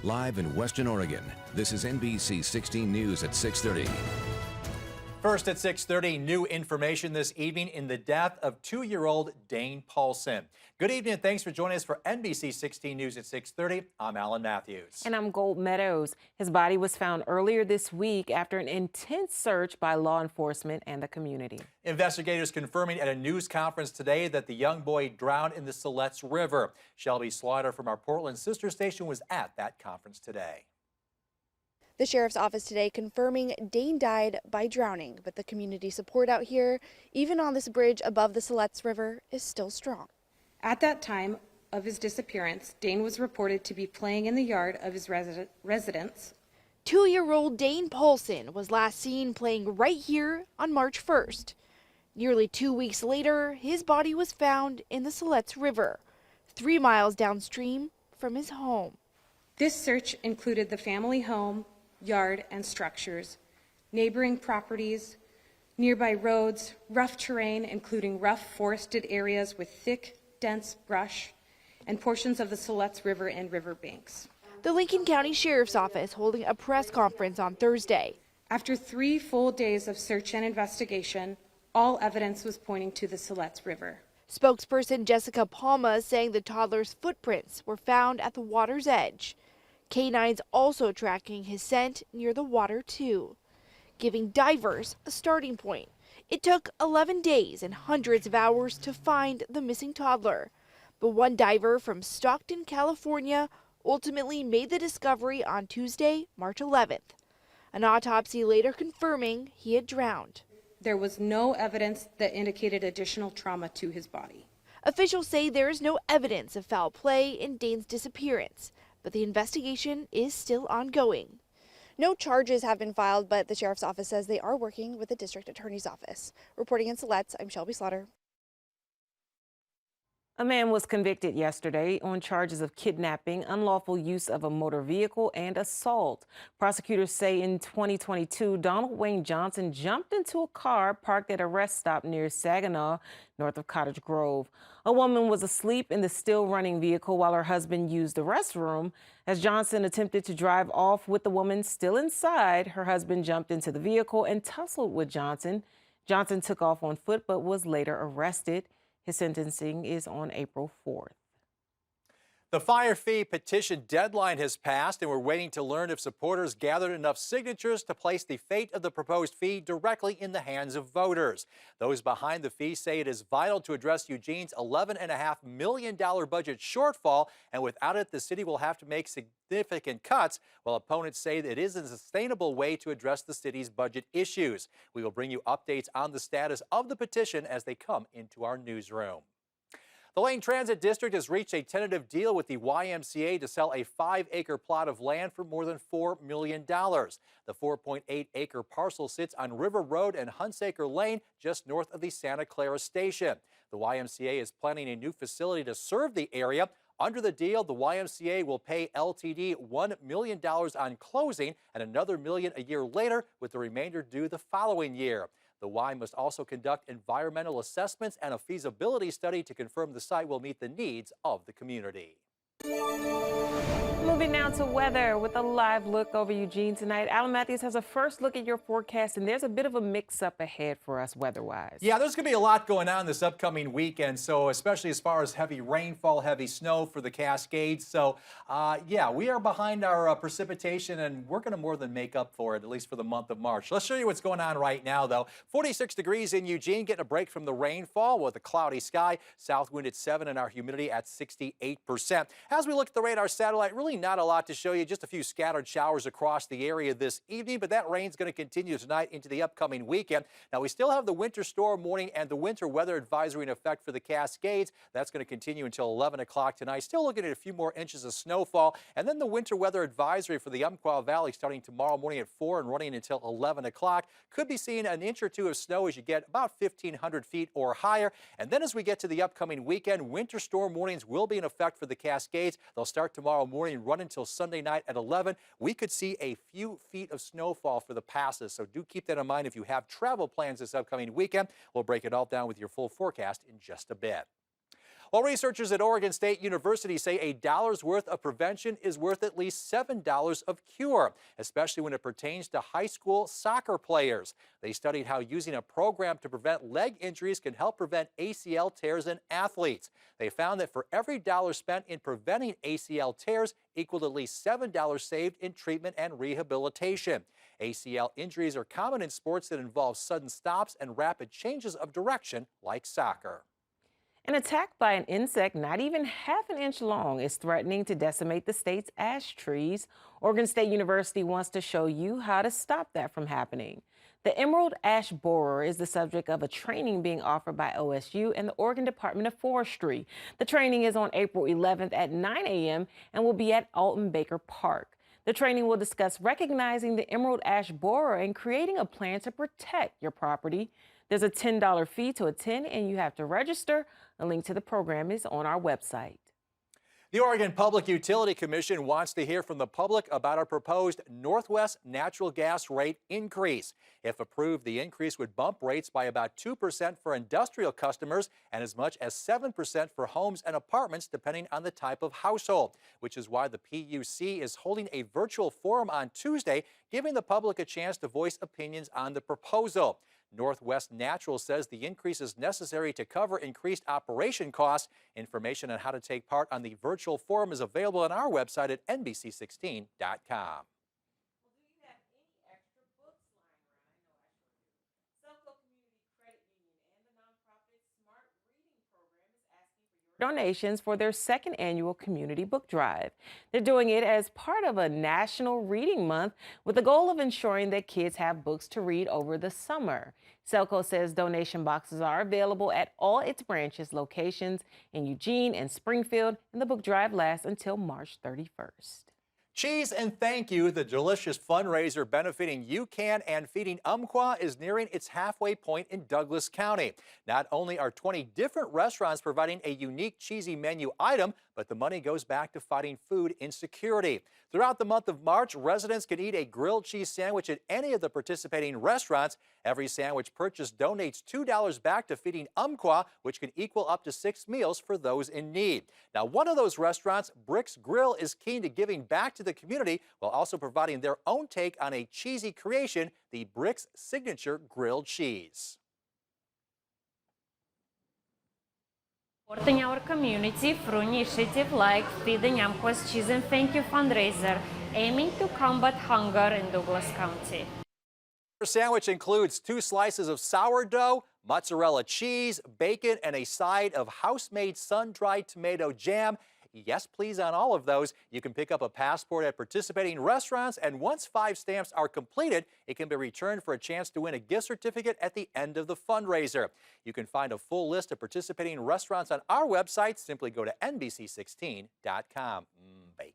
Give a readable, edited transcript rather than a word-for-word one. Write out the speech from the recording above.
Live in Western Oregon, this is NBC 16 News at 6:30. First at 6:30, new information this evening in the death of 2-year-old Dane Paulson. Good evening and thanks for joining us for NBC 16 News at 6:30. I'm Alan Matthews. And I'm Gold Meadows. His body was found earlier this week after an intense search by law enforcement and the community. Investigators confirming at a news conference today that the young boy drowned in the Siletz River. Shelby Slaughter from our Portland sister station was at that conference today. The sheriff's office today confirming Dane died by drowning, but the community support out here, even on this bridge above the Siletz River, is still strong. At that time of his disappearance, Dane was reported to be playing in the yard of his residence. 2-year-old Dane Paulson was last seen playing right here on March 1st. Nearly 2 weeks later, his body was found in the Siletz River, 3 miles downstream from his home. This search included the family home, yard and structures, neighboring properties, nearby roads, rough terrain including rough forested areas with thick, dense brush, and portions of the Siletz River and riverbanks. The Lincoln County Sheriff's Office holding a press conference on Thursday. After 3 full days of search and investigation, all evidence was pointing to the Siletz River. Spokesperson Jessica Palma saying the toddler's footprints were found at the water's edge. Canines also tracking his scent near the water too, giving divers a starting point. It took 11 days and hundreds of hours to find the missing toddler, but one diver from Stockton, California ultimately made the discovery on Tuesday, March 11th. An autopsy later confirming he had drowned. There was no evidence that indicated additional trauma to his body. Officials say there is no evidence of foul play in Dane's disappearance, but the investigation is still ongoing. No charges have been filed, but the sheriff's office says they are working with the district attorney's office. Reporting in Siletz, I'm Shelby Slaughter. A man was convicted yesterday on charges of kidnapping, unlawful use of a motor vehicle, and assault. Prosecutors say in 2022, Donald Wayne Johnson jumped into a car parked at a rest stop near Saginaw, north of Cottage Grove. A woman was asleep in the still-running vehicle while her husband used the restroom. As Johnson attempted to drive off with the woman still inside, her husband jumped into the vehicle and tussled with Johnson. Johnson took off on foot but was later arrested. His sentencing is on April 4th. The fire fee petition deadline has passed, and we're waiting to learn if supporters gathered enough signatures to place the fate of the proposed fee directly in the hands of voters. Those behind the fee say it is vital to address Eugene's $11.5 million budget shortfall, and without it, the city will have to make significant cuts, while opponents say that it is a sustainable way to address the city's budget issues. We will bring you updates on the status of the petition as they come into our newsroom. The Lane Transit District has reached a tentative deal with the YMCA to sell a 5-acre plot of land for more than $4 million. The 4.8-acre parcel sits on River Road and Hunsaker Lane, just north of the Santa Clara station. The YMCA is planning a new facility to serve the area. Under the deal, the YMCA will pay LTD $1 million on closing and another $1 million a year later, with the remainder due the following year. The Y must also conduct environmental assessments and a feasibility study to confirm the site will meet the needs of the community. Moving now to weather with a live look over Eugene tonight. Alan Matthews has a first look at your forecast, and there's a bit of a mix-up ahead for us weather-wise. Yeah, there's going to be a lot going on this upcoming weekend, so especially as far as heavy rainfall, heavy snow for the Cascades. So, yeah, we are behind our precipitation, and we're going to more than make up for it, at least for the month of March. Let's show you what's going on right now, though. 46 degrees in Eugene, getting a break from the rainfall with a cloudy sky. South wind at 7 and our humidity at 68%. As we look at the radar satellite, really not a lot to show you, just a few scattered showers across the area this evening, but that rain's going to continue tonight into the upcoming weekend. Now, we still have the winter storm warning and the winter weather advisory in effect for the Cascades. That's going to continue until 11 o'clock tonight. Still looking at a few more inches of snowfall, and then the winter weather advisory for the Umpqua Valley starting tomorrow morning at 4 and running until 11 o'clock. Could be seeing an inch or two of snow as you get about 1,500 feet or higher. And then as we get to the upcoming weekend, winter storm warnings will be in effect for the Cascades. They'll start tomorrow morning, run until Sunday night at 11. We could see a few feet of snowfall for the passes, so do keep that in mind if you have travel plans this upcoming weekend. We'll break it all down with your full forecast in just a bit. Well, researchers at Oregon State University say a dollar's worth of prevention is worth at least $7 of cure, especially when it pertains to high school soccer players. They studied how using a program to prevent leg injuries can help prevent ACL tears in athletes. They found that for every dollar spent in preventing ACL tears equaled at least $7 saved in treatment and rehabilitation. ACL injuries are common in sports that involve sudden stops and rapid changes of direction, like soccer. An attack by an insect not even half an inch long is threatening to decimate the state's ash trees. Oregon State University wants to show you how to stop that from happening. The emerald ash borer is the subject of a training being offered by OSU and the Oregon Department of Forestry. The training is on April 11th at 9 a.m. and will be at Alton Baker Park. The training will discuss recognizing the emerald ash borer and creating a plan to protect your property. There's a $10 fee to attend, and you have to register. A link to the program is on our website. The Oregon Public Utility Commission wants to hear from the public about our proposed Northwest natural gas rate increase. If approved, the increase would bump rates by about 2% for industrial customers and as much as 7% for homes and apartments, depending on the type of household, which is why the PUC is holding a virtual forum on Tuesday, giving the public a chance to voice opinions on the proposal. Northwest Natural says the increase is necessary to cover increased operation costs. Information on how to take part on the virtual forum is available on our website at NBC16.com. Donations for their second annual community book drive. They're doing it as part of a National Reading Month with the goal of ensuring that kids have books to read over the summer. Selco says donation boxes are available at all its branches locations in Eugene and Springfield, and the book drive lasts until March 31st. Cheese and Thank You, the delicious fundraiser benefiting UCAN and feeding Umpqua, is nearing its halfway point in Douglas County. Not only are 20 different restaurants providing a unique cheesy menu item, but the money goes back to fighting food insecurity. Throughout the month of March, residents can eat a grilled cheese sandwich at any of the participating restaurants. Every sandwich purchased donates $2 back to feeding Umpqua, which can equal up to 6 meals for those in need. Now, one of those restaurants, Brick's Grill, is keen to giving back to the community while also providing their own take on a cheesy creation, the Brick's signature grilled cheese. Supporting our community through initiatives like Feeding Umpqua's Cheese and Thank You fundraiser, aiming to combat hunger in Douglas County. Our sandwich includes 2 slices of sourdough, mozzarella cheese, bacon, and a side of house-made sun-dried tomato jam. Yes, please, on all of those. You can pick up a passport at participating restaurants, and once 5 stamps are completed, it can be returned for a chance to win a gift certificate at the end of the fundraiser. You can find a full list of participating restaurants on our website. Simply go to NBC16.com. Bacon.